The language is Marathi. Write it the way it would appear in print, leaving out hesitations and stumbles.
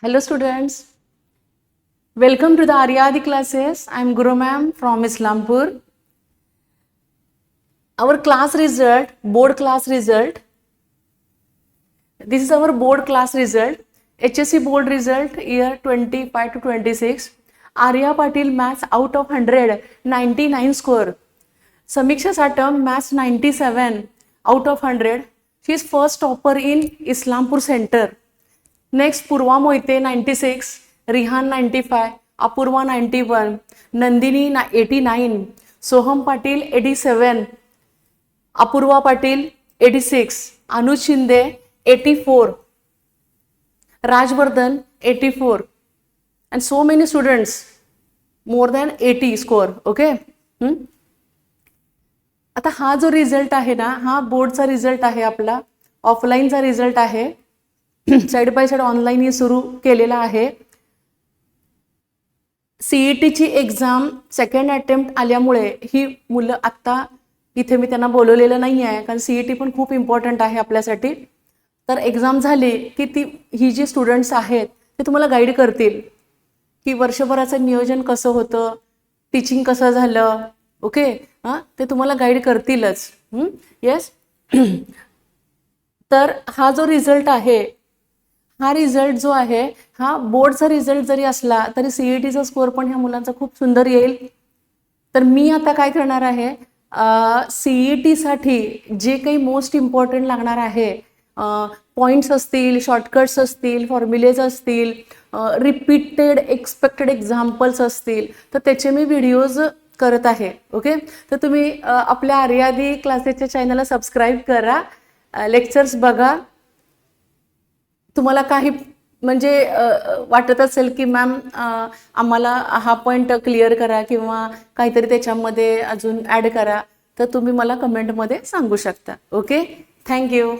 Hello students, welcome to the Aryadi classes. I am Guru ma'am from Islampur. Our class result, board class result. This is our board class result. HSC board result year 25 to 26. Arya Patil maths out of 100, 99 score. Samiksha Satam maths 97 out of 100. She is first topper in Islampur Center. Next, Purva Moite 96, Rihan 95, Apurva 91, Nandini 89, Soham Patil 87, Apurva Patil 86, Anuj Shinde 84, Rajvardhan 84, and so many students, more than 80 score. Okay. आता हा जो रिझल्ट आहे ना, हा बोर्डचा रिझल्ट आहे, आपला ऑफलाईनचा रिझल्ट आहे. साइड बाय साइड ऑनलाईन सुरू केलेला आहे. सीईटीची एक्झाम सेकंड अटेम्प्ट आल्यामुळे ही मुलं आत्ता इथे मी त्यांना बोलवलेलं नाही आहे, कारण सीईटी पण खूप इम्पॉर्टंट आहे आपल्यासाठी. तर एक्झाम झाली की ही जी स्टुडंट्स आहेत ते तुम्हाला गाईड करतील की वर्षभराचं नियोजन कसं होतं, टीचिंग कसं झालं. ओके, हां, ते तुम्हाला गाईड करतीलच. येस. तर हा जो रिझल्ट आहे, हा रिझल्ट जो आहे, हा बोर्डचा रिझल्ट जरी असला तरी सीईटीचा स्कोअर पण ह्या मुलांचा खूप सुंदर येईल. तर मी आता काय करणार आहे, सीईटीसाठी जे काही मोस्ट इम्पॉर्टंट लागणार आहे, पॉईंट्स असतील, शॉर्टकट्स असतील, फॉर्म्युलेज असतील, रिपीटेड एक्सपेक्टेड एक्झाम्पल्स असतील, तर त्याचे मी व्हिडिओज करत आहे. ओके, तर तुम्ही आपल्या आर्यादी क्लासेसच्या चॅनलला सबस्क्राईब करा, लेक्चर्स बघा. तुम्हाला काही म्हणजे वाटत असेल की मॅम आम्हाला हा पॉईंट क्लिअर करा किंवा काहीतरी त्याच्यामध्ये अजून ॲड करा, तर तुम्ही मला कमेंटमध्ये सांगू शकता. Okay, thank you.